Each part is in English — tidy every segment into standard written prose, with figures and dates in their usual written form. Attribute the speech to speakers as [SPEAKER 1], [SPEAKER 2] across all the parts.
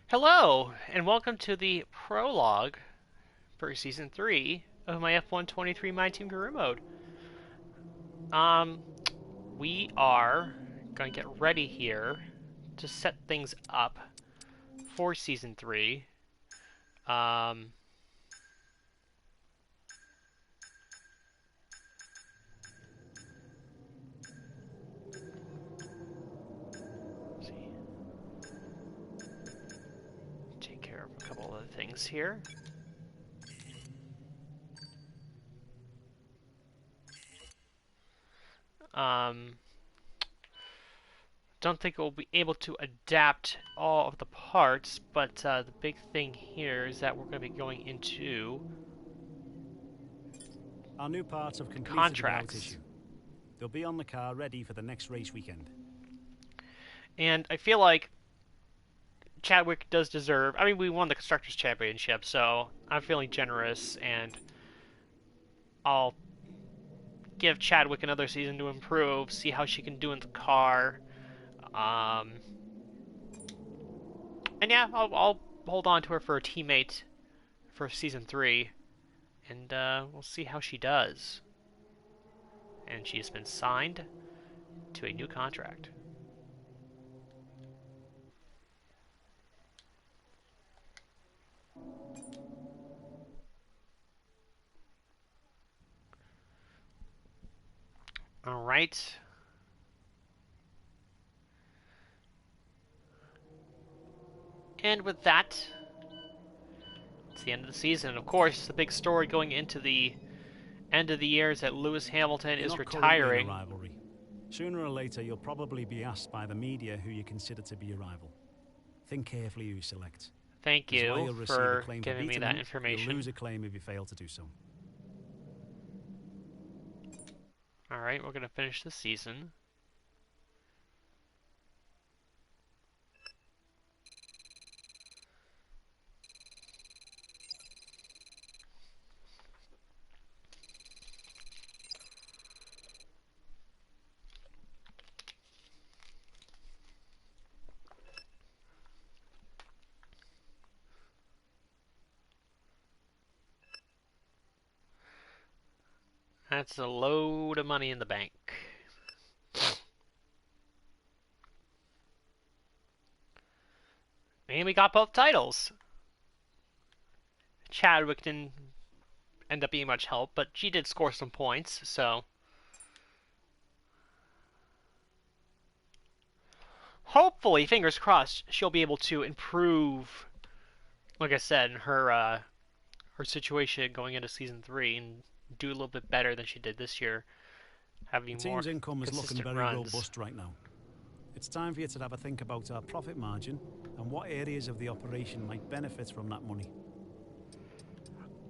[SPEAKER 1] Hello, and welcome to the prologue for Season 3 of my F123 My Team Career Mode. Um, we are going to get ready here to set things up for Season 3. Um, let's see. Take care of a couple other things here. Um, don't think we'll be able to adapt all of the parts, but the big thing here is that we're going to be going into
[SPEAKER 2] Our new parts have completed without
[SPEAKER 1] contracts.
[SPEAKER 2] issue. They'll be on the car ready for the next race weekend.
[SPEAKER 1] And I feel like Chadwick does deserve. I mean, we won the Constructors' Championship, so I'm feeling generous, and I'll give Chadwick another season to improve, see how she can do in the car. Um, and yeah, I'll hold on to her for a teammate for season 3, and we'll see how she does. And she has been signed to a new contract. All right. And with that, it's the end of the season. And of course, the big story going into the end of the year is that Lewis Hamilton
[SPEAKER 2] You're
[SPEAKER 1] is
[SPEAKER 2] not currently in a
[SPEAKER 1] retiring.
[SPEAKER 2] rivalry. Sooner or later, you'll probably be asked by the media who you consider to be your rival. Think carefully who you select.
[SPEAKER 1] Thank
[SPEAKER 2] Because while
[SPEAKER 1] you
[SPEAKER 2] you'll receive a
[SPEAKER 1] for
[SPEAKER 2] claim for
[SPEAKER 1] giving me
[SPEAKER 2] beating
[SPEAKER 1] that
[SPEAKER 2] them, you'll
[SPEAKER 1] information.
[SPEAKER 2] lose a claim if you fail to do so.
[SPEAKER 1] Alright, we're going to finish the season. That's a load of money in the bank. And we got both titles. Chadwick didn't end up being much help, but she did score some points, so hopefully, fingers crossed, she'll be able to improve, like I said, her situation going into season 3 and do a little bit better than she did this year,
[SPEAKER 2] The
[SPEAKER 1] having more
[SPEAKER 2] team's income is looking
[SPEAKER 1] consistent
[SPEAKER 2] very
[SPEAKER 1] runs.
[SPEAKER 2] robust right now. It's time for you to have a think about our profit margin and what areas of the operation might benefit from that money.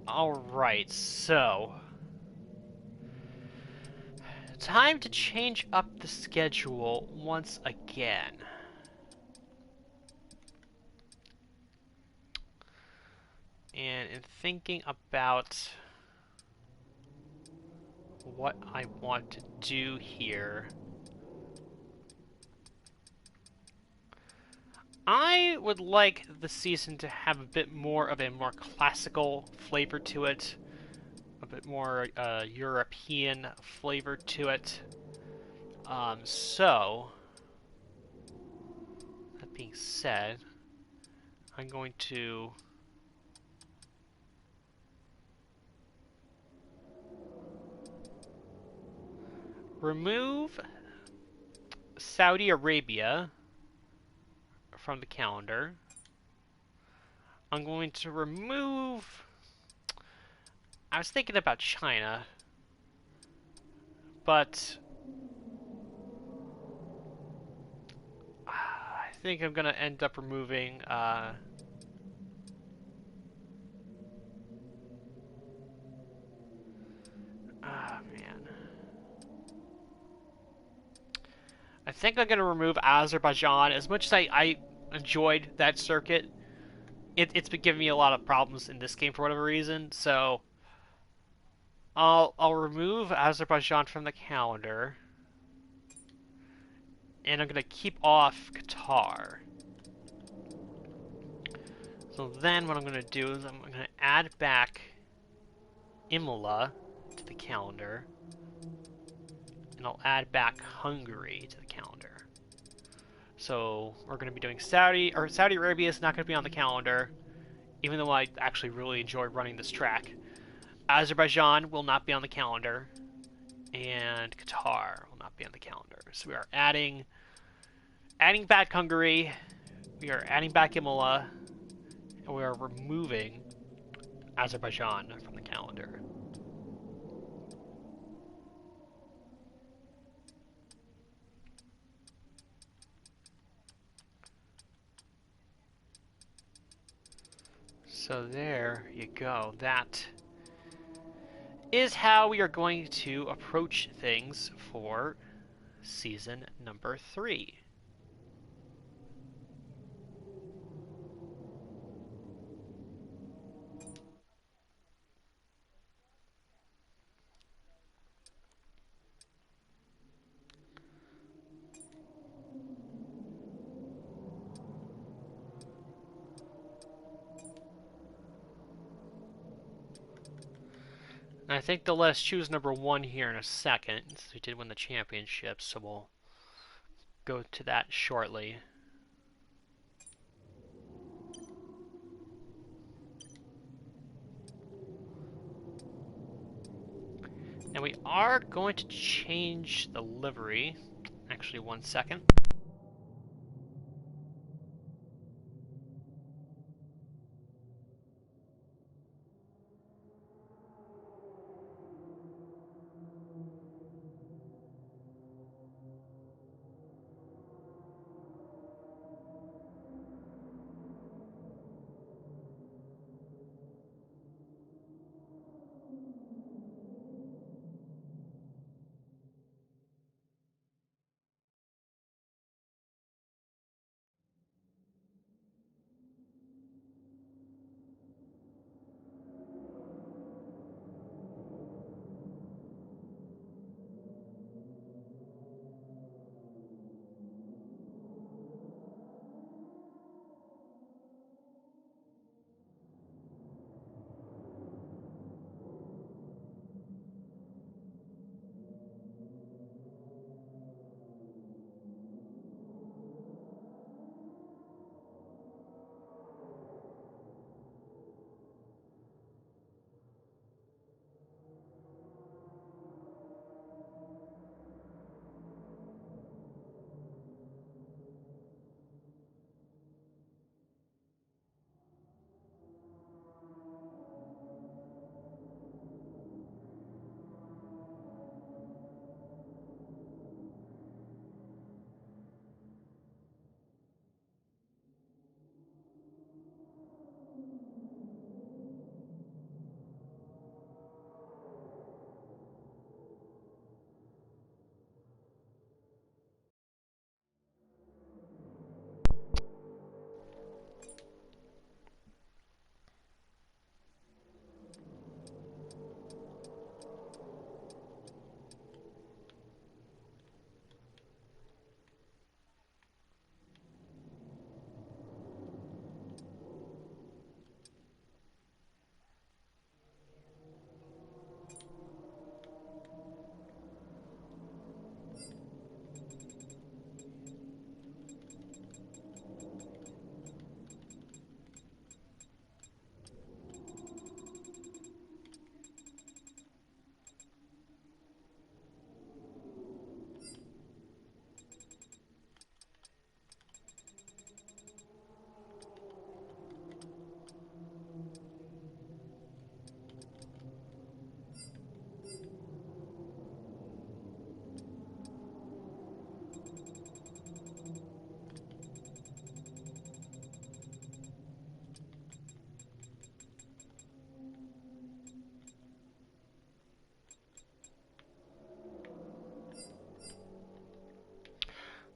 [SPEAKER 1] Alright, so time to change up the schedule once again. And in thinking about what I want to do here, I would like the season to have a bit more of a more classical flavor to it, a bit more European flavor to it. So, that being said, I'm going to remove Saudi Arabia from the calendar. I'm going to remove. I was thinking about China, but I think I'm going to end up removing. Man. I think I'm going to remove Azerbaijan. As much as I enjoyed that circuit, it's been giving me a lot of problems in this game for whatever reason. So I'll remove Azerbaijan from the calendar, and I'm gonna keep off Qatar. So then what I'm going to do is I'm going to add back Imola to the calendar, and I'll add back Hungary to the calendar. So we're going to be doing Saudi Arabia is not going to be on the calendar, even though I actually really enjoy running this track. Azerbaijan will not be on the calendar, and Qatar will not be on the calendar. So we are adding back Hungary, we are adding back Imola, and we are removing Azerbaijan from the calendar. So there you go. That is how we are going to approach things for season number 3. And I think they'll let us choose number 1 here in a second, since we did win the championship, so we'll go to that shortly. And we are going to change the livery. Actually, 1 second.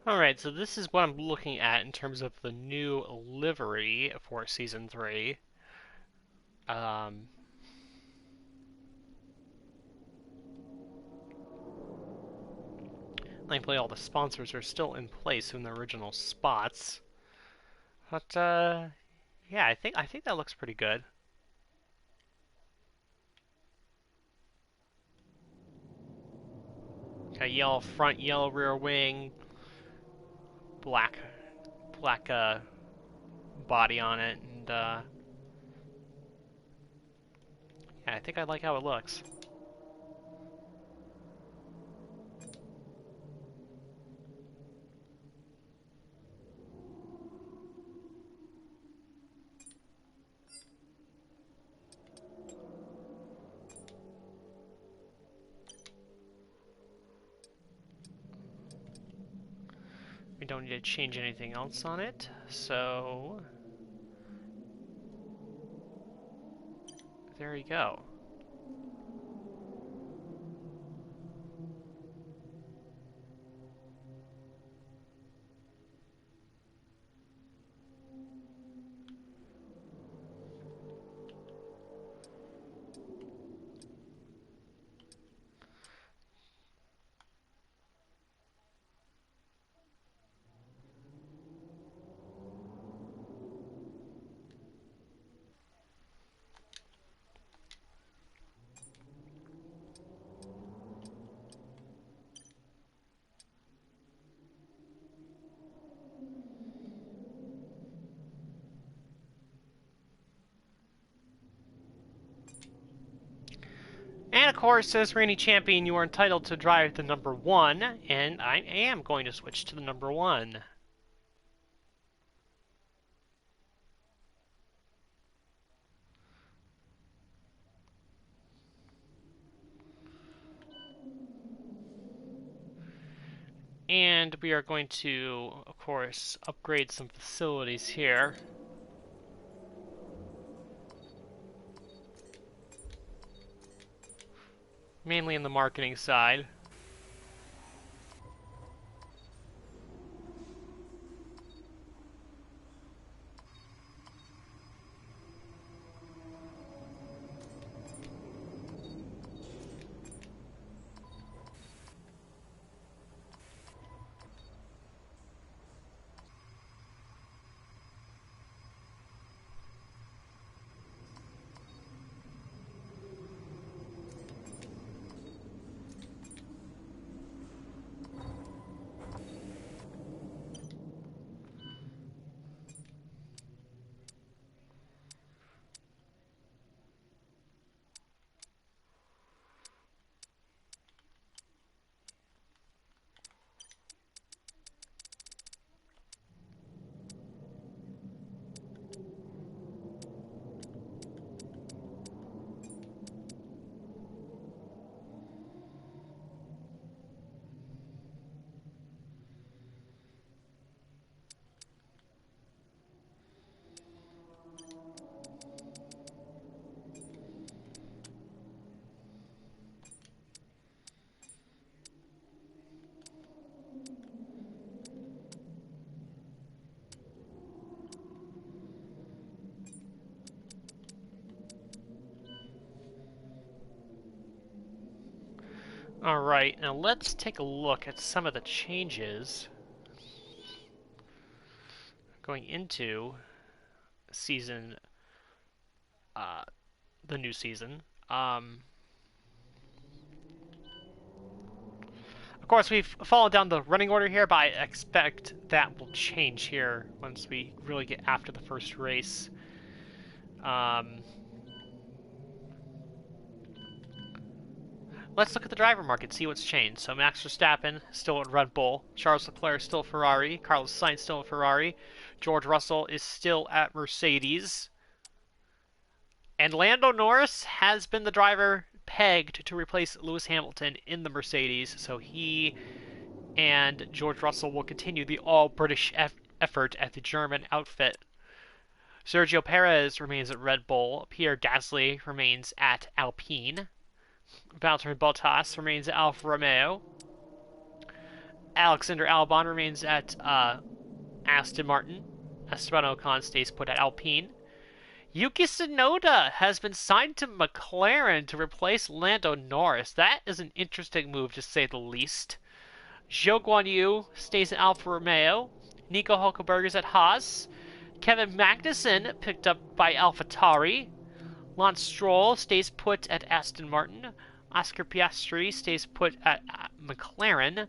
[SPEAKER 1] Alright, so this is what I'm looking at in terms of the new livery for Season 3. Um, Thankfully, all the sponsors are still in place in their original spots. But, Yeah, I think that looks pretty good. A yellow front, yellow rear wing, black black body on it, and yeah, I think I like how it looks. We don't need to change anything else on it, so there you go. And of course, as reigning champion, you are entitled to drive the number 1, and I am going to switch to the number 1. And we are going to, of course, upgrade some facilities here. Mainly in the marketing side. Alright, now let's take a look at some of the changes going into season, uh, the new season. Of course, we've followed down the running order here, but I expect that will change here once we really get after the first race. Let's look at the driver market, see what's changed. So Max Verstappen still at Red Bull, Charles Leclerc still at Ferrari, Carlos Sainz still at Ferrari, George Russell is still at Mercedes, and Lando Norris has been the driver pegged to replace Lewis Hamilton in the Mercedes, so he and George Russell will continue the all-British effort at the German outfit. Sergio Perez remains at Red Bull, Pierre Gasly remains at Alpine, Valtteri Bottas remains at Alfa Romeo, Alexander Albon remains at Aston Martin, Esteban Ocon stays put at Alpine, Yuki Tsunoda has been signed to McLaren to replace Lando Norris. That is an interesting move, to say the least. Zhou Guanyu stays at Alfa Romeo. Nico Hulkenberg is at Haas. Kevin Magnussen picked up by AlphaTauri. Lance Stroll stays put at Aston Martin. Oscar Piastri stays put at McLaren.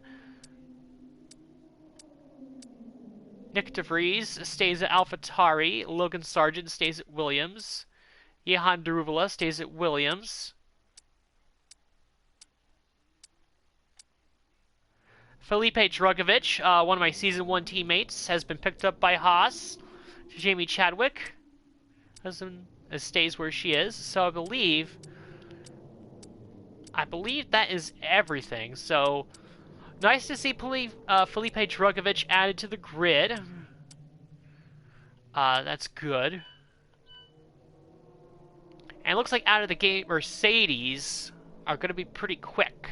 [SPEAKER 1] Nick DeVries stays at AlphaTauri. Logan Sargent stays at Williams. Johan Daruvula stays at Williams. Felipe Drugovich, one of my Season 1 teammates, has been picked up by Haas. Jamie Chadwick stays where she is. So I believe that is everything. So nice to see Felipe Drugovich added to the grid. That's good. And it looks like out of the gate, Mercedes are going to be pretty quick.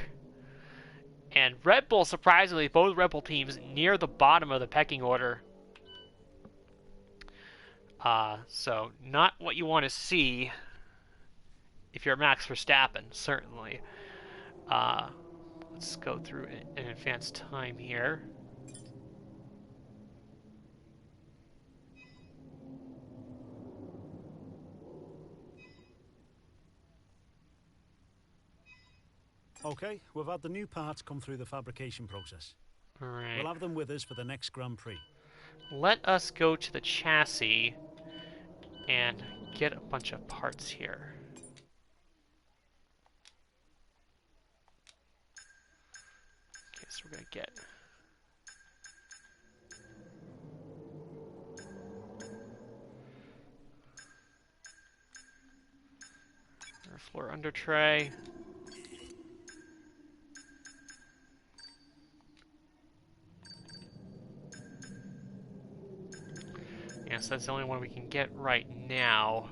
[SPEAKER 1] And Red Bull, surprisingly, both Red Bull teams near the bottom of the pecking order. So not what you want to see if you're Max Verstappen, certainly. Let's go through an advanced time here.
[SPEAKER 2] Okay, we've had the new parts come through the fabrication process.
[SPEAKER 1] All right.
[SPEAKER 2] We'll have them with us for the next Grand Prix.
[SPEAKER 1] Let us go to the chassis and get a bunch of parts here. Okay, so we're going to get our floor under tray. Yes, that's the only one we can get right now.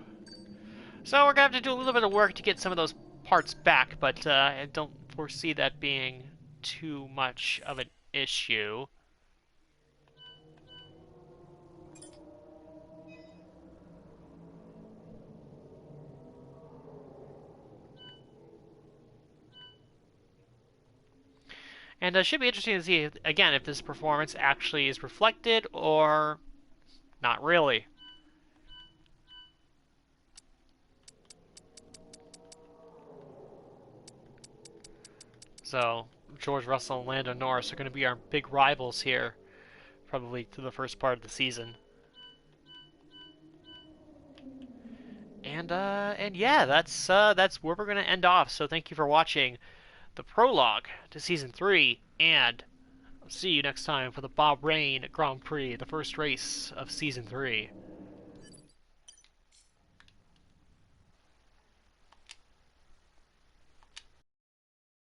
[SPEAKER 1] So we're going to have to do a little bit of work to get some of those parts back, but I don't foresee that being too much of an issue. And it should be interesting to see, again, if this performance actually is reflected or not really. So, George Russell and Lando Norris are going to be our big rivals here, probably through the first part of the season. And yeah, that's where we're going to end off. So thank you for watching the prologue to Season 3, and I'll see you next time for the Bahrain Grand Prix, the first race of Season 3.